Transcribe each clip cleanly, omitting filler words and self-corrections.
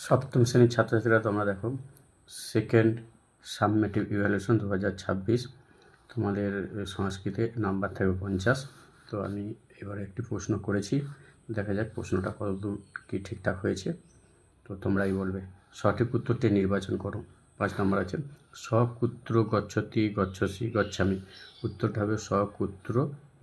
সপ্তম শ্রেণীর ছাত্রছাত্রীরা তোমরা দেখো সেকেন্ড সাবমেটিভ ইভ্যালুয়েশন 2026 তোমাদের সংস্কৃতে নাম্বার থাকবে 50। তো আমি এবারে একটি প্রশ্ন করেছি, দেখা যাক প্রশ্নটা কতদূর কি ঠিকঠাক হয়েছে। তো তোমরাই বলবে। সঠিক উত্তরটি নির্বাচন করো। 5 নম্বর আছে সকুত্র গচ্ছতি গচ্ছসি গচ্ছামি। উত্তরটা হবে সকুত্র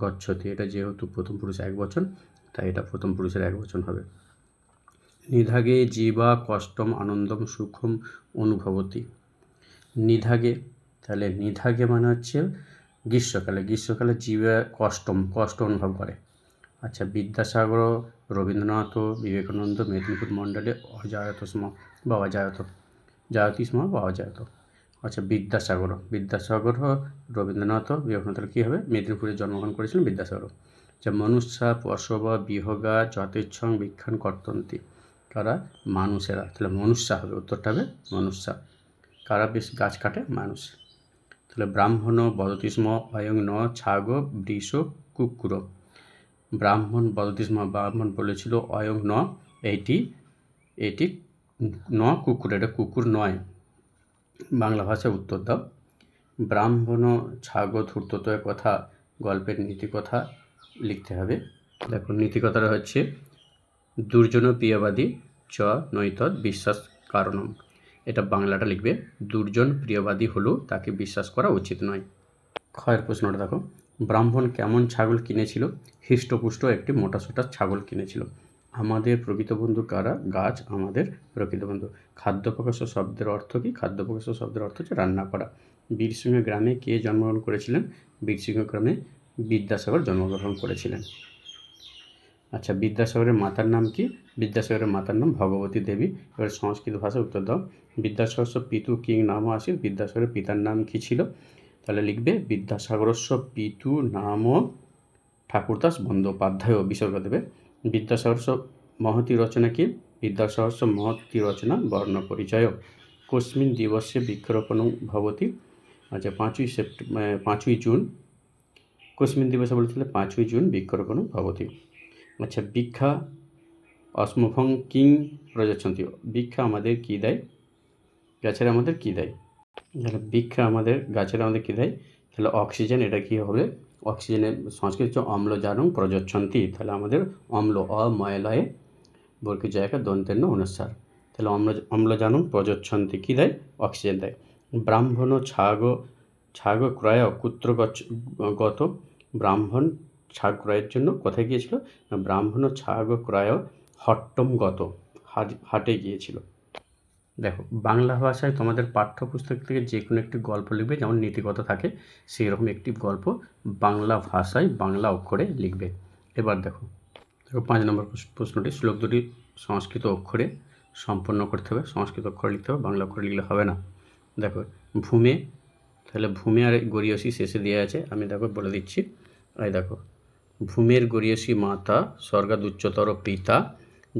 গচ্ছতি। এটা যেহেতু প্রথম পুরুষ একবচন, তাই এটা প্রথম পুরুষের একবচন হবে। নিধাগে জীবা কষ্টম আনন্দম সুখম অনুভবতি। নিধাগে, তাহলে নিধাগে মানে হচ্ছে গ্রীষ্মকালে জীবা কষ্ট অনুভব করে। আচ্ছা, বিদ্যাসাগর, রবীন্দ্রনাথ, বিবেকানন্দ, মেদিনীপুর মণ্ডলে অজায়ত স্ম বা অজায়ত। আচ্ছা, বিদ্যাসাগর, রবীন্দ্রনাথ, বিবেকানন্দ কী হবে? মেদিনীপুরে জন্মগ্রহণ করেছিলেন বিদ্যাসাগর। আচ্ছা, মনুষ্যা পশব বিহগা যথেচ্ছং বিখ্যান কর্তন্তি। কারা? মানুষেরা। তাহলে মনুষ্যা হবে, উত্তরটা হবে মনুষ্যা। কারা বেশি গাছ কাটে? মানুষ। তাহলে ব্রাহ্মণ বদতি স্ম অয়ং ন ছাগ বৃষ কুকুর। ব্রাহ্মণ বদতি স্ম, ব্রাহ্মণ বলেছিল অয়ং ন, এটি ন কুকুর, এটা কুকুর নয়। বাংলা ভাষায় উত্তর দাও। ব্রাহ্মণ ছাগ ধূর্ততয় কথা, গল্পের নীতিকথা লিখতে হবে। দেখো, নীতিকথাটা হচ্ছে দুর্জন প্রিয়বাদী চ নৈতদ বিশ্বাস কারণম। এটা বাংলাটা লিখবে, দুর্জন প্রিয়বাদী হলেও তাকে বিশ্বাস করা উচিত নয়। ক্ষয়ের প্রশ্নটা দেখো, ব্রাহ্মণ কেমন ছাগল কিনেছিল? হৃষ্টপুষ্ট একটি মোটাসোটা ছাগল কিনেছিল। আমাদের প্রকৃত বন্ধু কারা? গাছ আমাদের প্রকৃত বন্ধু। খাদ্যপ্রকাশ্য শব্দের অর্থ কী? খাদ্যপ্রকাশ্য শব্দের অর্থ হচ্ছে রান্না করা। বীরসিংহ গ্রামে কে জন্মগ্রহণ করেছিলেন? বীরসিংহ গ্রামে বিদ্যাসাগর জন্মগ্রহণ করেছিলেন। আচ্ছা, বিদ্যাসাগরের মাতার নাম কি? বিদ্যাসাগরের মাতার নাম ভগবতী দেবী। এবার সংস্কৃত ভাষায় উত্তর দাও। বিদ্যাসাগরস্য পিতু কিং নাম আসিল। বিদ্যাসাগরের পিতার নাম কী ছিল? তাহলে লিখবে বিদ্যাসাগরস্য পিতু নাম ঠাকুরদাস বন্দ্যোপাধ্যায়, বিসর্গ দেবে। বিদ্যাসাগরস্য মহতি রচনা কি? বিদ্যাসাগরস্য মহতি রচনা বর্ণ পরিচয়। কস্মিন দিবসে বৃক্ষরোপণ ভবতি। আচ্ছা, 5ই জুন। কস্মিন দিবসে বলেছিল 5ই জুন বৃক্ষরোপণ ভবতি। আচ্ছা, বৃক্ষা অস্মভং কিং প্রযচ্ছন্তি। বৃক্ষা আমাদের কী দেয়? গাছেরা আমাদের কী দেয়? তাহলে বৃক্ষা আমাদের, গাছেরা আমাদের কী দেয়? তাহলে অক্সিজেন। এটা কী হবে? অক্সিজেনের সংস্কৃত হচ্ছে অম্লজানং প্রযচ্ছন্তি। তাহলে আমাদের অম্ল, অময়লয়ে বর্গীয় জায়গা দন্তেন্য অনুসার। তাহলে অম্লজানং প্রযচ্ছন্তি কী দেয়? অক্সিজেন দেয়। ব্রাহ্মণ ছাগ ক্রয় কুত্র গত। ব্রাহ্মণ ছাগ ক্রয়ের জন্য কোথায় গিয়েছিল? ব্রাহ্মণ ছাগ ক্রয় হট্টম গত, হাটে গিয়েছিল। দেখো, বাংলা ভাষায় তোমাদের পাঠ্যপুস্তক থেকে যে কোনো একটি গল্প লিখবে, যেমন নীতিকথা থাকে সেই রকম একটি গল্প বাংলা ভাষায় বাংলা অক্ষরে লিখবে। এবার দেখো 5 নম্বর প্রশ্নটি, শ্লোক দুটি সংস্কৃত অক্ষরে সম্পন্ন করতে হবে। সংস্কৃত অক্ষরে লিখতে হবে, বাংলা অক্ষরে লিখলে হবে না। দেখো, ভূমে, তাহলে ভূমে আর গরীয়সী শেষে দেওয়া আছে, আমি দেখো বলে দিচ্ছি। এই দেখো, ভূমের গরীয়সী মাতা স্বর্গাদুচ্চতর পিতা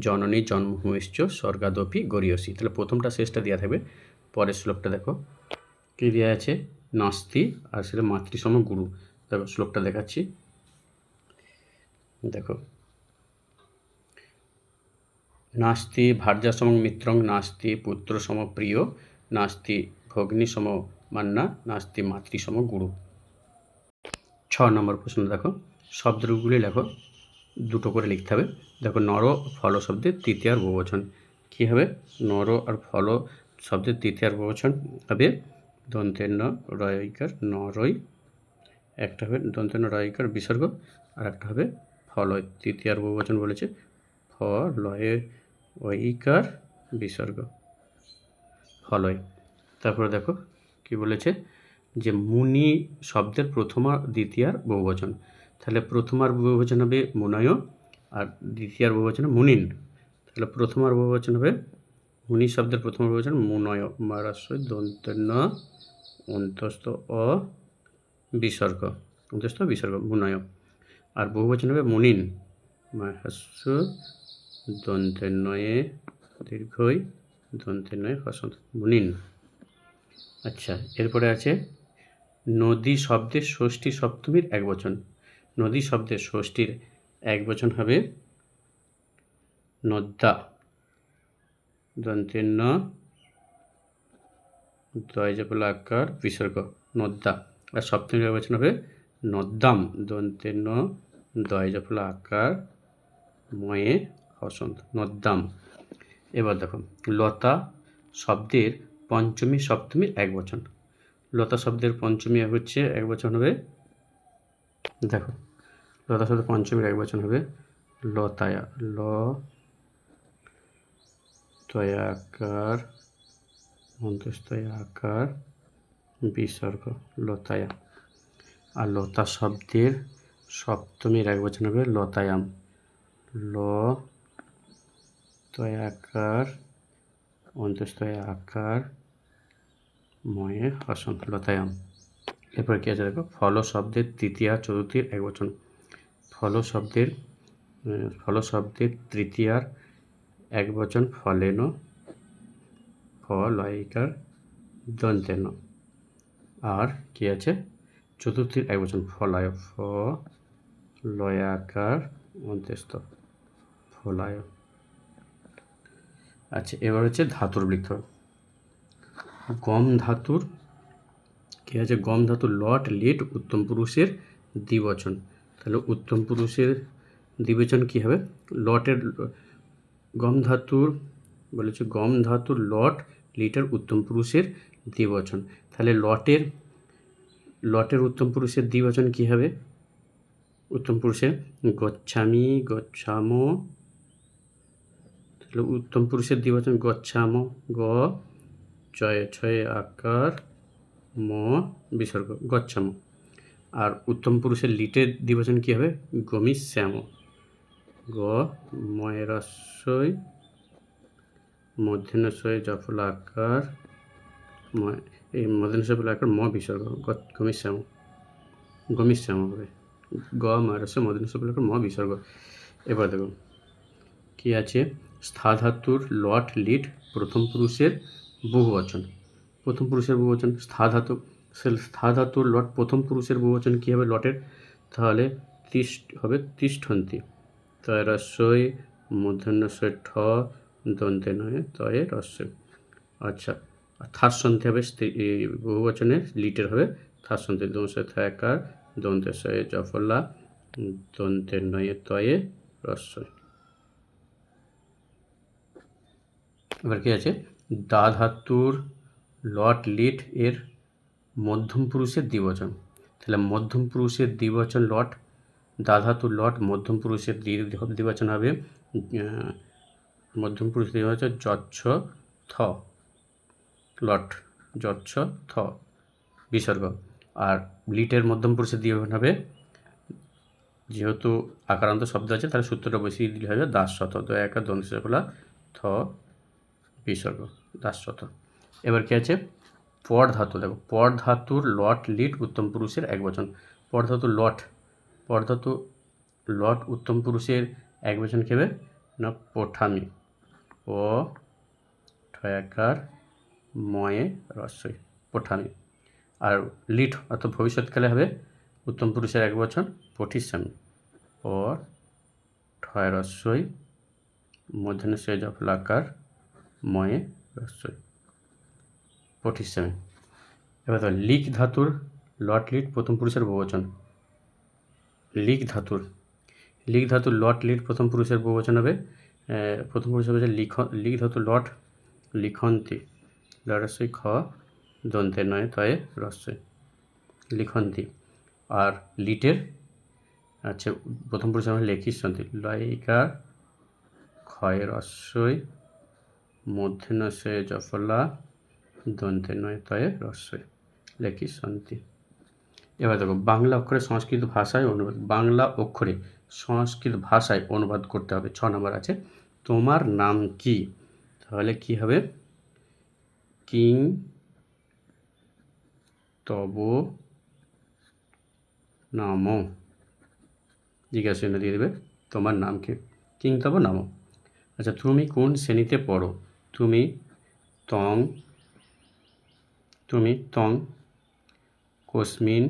জননী জন্মভূমিশ্চ স্বর্গাদপি গরীয়সী। তাহলে প্রথমটা শেষটা দেওয়া থাকবে। পরের শ্লোকটা দেখো কী দেওয়া আছে? নাস্তি, আর সেটা মাতৃসম গুরু। দেখো শ্লোকটা দেখাচ্ছি, দেখো, নাস্তি ভার্যাসম মিত্রং, নাস্তি পুত্র সম প্রিয়, নাস্তি ভগ্নী সম মান্না, নাস্তি মাতৃসম গুরু। 6 নম্বর প্রশ্ন দেখো, শব্দগুলি লেখো, দুটো করে লিখতে হবে। দেখো, নর ফল শব্দের তৃতীয়ার বহুবচন কী হবে? নর আর ফল শব্দের তৃতীয়ার বহুবচন হবে দন্তেন্য রয়িকার নরই, একটা হবে দন্তেন্য রয়িকার বিসর্গ, আর একটা হবে ফলয়। তৃতীয়ার বহুবচন বলেছে ফলয়ে ঐকার বিসর্গ, ফলয়। তারপরে দেখো কি বলেছে, যে মুনি শব্দের প্রথম আর দ্বিতীয়ার বহুবচন। তাহলে প্রথমার বহুবচন হবে মুনয়, আর দ্বিতীয়ার বহুবচন মুনিন। তাহলে প্রথমার বহুবচন হবে, মুনি শব্দের প্রথম বহুবচন মুনয়, মারাশ্রয় দন্তেন্য অন্তস্থ বিসর্গ মুনয়। আর বহুবচন হবে মুনিন, মাহাস্য দন্তেন্নয়ে দীর্ঘই দন্তেন্নয়ে হসন্ত, মুনিন। আচ্ছা, এরপরে আছে নদী শব্দের ষষ্ঠী সপ্তমীর একবচন। নদী শব্দের ষষ্ঠীর একবচন হবে নদ্যা, দন্তে ন দয় জফলা আকার বিসর্গ নদ্দা। আর সপ্তমী একবচন হবে নদ্দাম, দন্তে ন দয় জফলা আকার ময়ে হসন্ত, নদ্দাম। এবার দেখো লতা শব্দের পঞ্চমী সপ্তমীর একবচন। লতা শব্দের পঞ্চমী হচ্ছে একবচন হবে, দেখো লতা শব্দের পঞ্চমীর একবচন হবে লতায়া, ল তয়াকার অন্তস্তয়াকার বিসর্গ লতায়া। আর লতা শব্দের সপ্তমীর একবচন হবে লতায়াম, ল তয়াকার অন্তস্তয় আকার ময়ে হসন্ত, লতায়াম। এরপর কি আছে দেখো ফল শব্দের তৃতীয়া চতুর্থীর একবচন। ফল শব্দের তৃতীয়ার একবচন ফলেন, ফলয়িকার দন্তেন। আর কি আছে চতুর্থীর একবচন ফলায়, ফলয়াকার অন্ত্যস্ত ফলায়। আচ্ছা এবার হচ্ছে ধাতুর বৃক্ষ। গম ধাতুর কি আছে, গম ধাতুর লট লিট উত্তম পুরুষের দ্বিবচন। তাহলে উত্তম পুরুষের দ্বিবচন কি হবে, লটের গম ধাতুর বলেছে গম ধাতুর লট লিটার উত্তম পুরুষের দ্বিবচন। তাহলে লটের উত্তম পুরুষের দ্বিবচন কি হবে, উত্তম পুরুষের গচ্ছামি গচ্ছামো। তাহলে উত্তম পুরুষের দ্বিবচন গচ্ছামো, গ চয়ে ছয়ে আকার ম বিসর্গ গচ্ছামো। আর উত্তম পুরুষের লিটের দ্বিবচন কি হবে, গমিষ্যাম, গ ময়রস্বই মধ্যনস্বয় জফলা আকার এই মধ্যনস্বয় আকার ম বিসর্গ গমিষ্যাম হবে, গ ময়রস্বয় মধ্যনস্বয় আকার ম বিসর্গ। এবার দেখো কি আছে স্থা ধাতুর লট লিট প্রথম পুরুষের বহুবচন। প্রথম পুরুষের বহুবচন স্থা ধাতু, স্থা ধাতুর লট প্রথম পুরুষের বহুবচন কী হবে লটের, তাহলে হবে তিষ্ঠন্তি, তয় রস্বই মূর্ধন্যস্বয় ঠ দন্তে নয় তয়ে রস্বই। আচ্ছা থাসন্তি হবে বহুবচনের লিটের হবে থাসন্তি, দোষে থাকার দন্তেশ্বয়ে জফলা দন্তে নয়ে তয়ে রস্বই। এবার কি আছে দা ধাতুর লট লিট এর মধ্যম পুরুষের দ্বিবচন। তাহলে মধ্যম পুরুষের দ্বিবচন লট, দা ধাতুর লট মধ্যম পুরুষের দ্বিবচন হবে, মধ্যম পুরুষের দ্বিবচন যচ্ছ থ, লট যচ্ছ থ বিসর্গ। আর লিটের মধ্যম পুরুষের দ্বিবচন হবে, যেহেতু আকারান্ত শব্দ আছে তাহলে সূত্রটা বসিয়ে দিলে হবে দাসশত, দয়াকার দন্তশলা থ বিসর্গ দাসশত। এবার কি আছে পর ধাতু, দেখো পর ধাতুর লট লিট উত্তম পুরুষের একবচন। পর ধাতুর লট উত্তম পুরুষের একবচন কি হবে না পঠামি, ও ঠয়াকার ময়ে রস্বই পঠামি। আর লিট অর্থাৎ ভবিষ্যৎকালে হবে উত্তম পুরুষের একবচন পঠিস্বামী, পর ঠয় রস্বই মধ্যনস্বয় জফলাকার ময়ে রস্বই পঠিস্বামী। এবার তো লিক ধাতুর লট লিট প্রথম পুরুষের বহুবচন। লিক ধাতুর লট লিট প্রথম পুরুষের বহুবচন হবে, প্রথম পুরুষ হবে লিক ধাতুর লট লিখন্তি, লরস্বই খ দন্তে নয় তয়ে রস্বই লিখন্তি। আর লিটের আচ্ছা প্রথম পুরুষ হবে লেখিসন্তি, লয়িকার ক্ষয় রস্বই মধ্যনস্বয়ে জফলা দন্তে নয় তয়ে রস্বই লেখিসন্তি। এবার দেখো বাংলা অক্ষরে সংস্কৃত ভাষায় অনুবাদ, বাংলা অক্ষরে সংস্কৃত ভাষায় অনুবাদ করতে হবে। 6 নম্বর আছে তোমার নাম কি, তাহলে কি হবে কিং তব নাম, জিজ্ঞাসা চিহ্ন দিয়ে দেবে তোমার নাম কি, কিং তব নাম। আচ্ছা তুমি কোন শ্রেণীতে পড়ো, তুমি তং কোসমিন,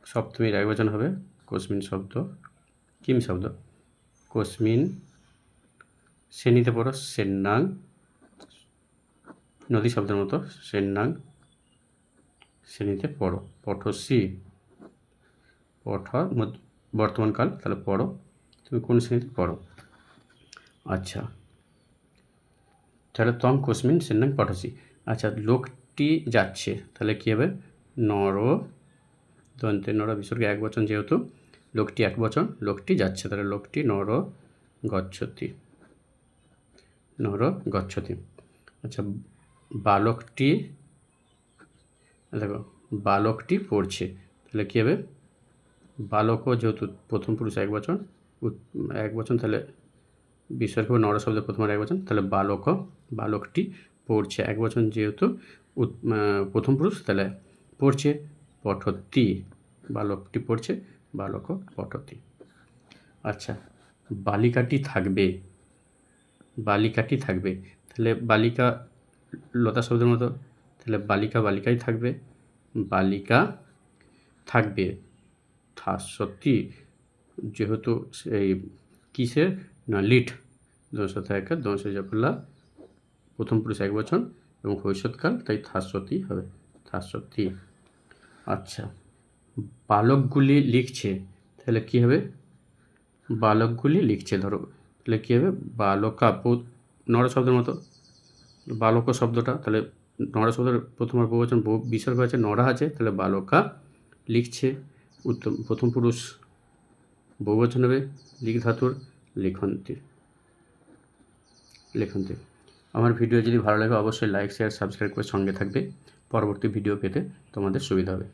সপ্তমীর একবচন হবে কোসমিন শব্দ কিম শব্দ, কোসমিন শ্রেণীতে পড়ো, সেন্নাং, নদী শব্দের মতো, সেন্নাং, শ্রেণীতে পড়ো। পঠসি, পঠ বর্তমানকাল, তাহলে পড়ো, তুমি কোন শ্রেণীতে পড়ো। আচ্ছা, তাহলে তং কোসমিন সেন্নাং পঠসি। আচ্ছা, লোকটি যাচ্ছে, তাহলে কী হবে, নর দন্তে নর বিসর্গে এক বচন, যেহেতু লোকটি এক বচন, লোকটি যাচ্ছে, তাহলে লোকটি নর গচ্ছতি, নর গচ্ছতি। আচ্ছা, বালকটি, দেখো বালকটি পড়ছে, তাহলে কী হবে, বালকও যেহেতু প্রথম পুরুষ এক বচন, তাহলে বিসর্গ নর শব্দের প্রথম আর এক বচন, তাহলে বালকটি পড়ছে এক বচন, যেহেতু প্রথম পুরুষ, তাহলে পড়ছে পঠতি, বালকটি পড়ছে, বালক পঠতি। আচ্ছা, বালিকাটি থাকবে, বালিকাটি থাকবে, তাহলে বালিকা লতা শব্দের মতো, তাহলে বালিকাই থাকবে, বালিকা থাকবে, সত্যি, যেহেতু সেই কিসের না লিট, দংশলা প্রথম পুরুষ এক বচন এবং ভবিষ্যৎকাল, তাই থাসতি হবে, থাসতি। আচ্ছা, বালকগুলি লিখছে, তাহলে কী হবে, বালকগুলি লিখছে, ধরো, তাহলে কী হবে, বালকা নর শব্দের মতো, বালক শব্দটা, তাহলে নর শব্দের প্রথম আর বহুবচন, বিসর্গ আছে, নরা আছে, তাহলে বালকা লিখছে, উত্তম প্রথম পুরুষ বহুবচন হবে, লিখ ধাতুর লিখন্তি। আমার ভিডিও যদি ভালো লাগে অবশ্যই লাইক, শেয়ার, সাবস্ক্রাইব করে সঙ্গে থাকবে, পরবর্তী ভিডিও পেতে তোমাদের সুবিধা হবে।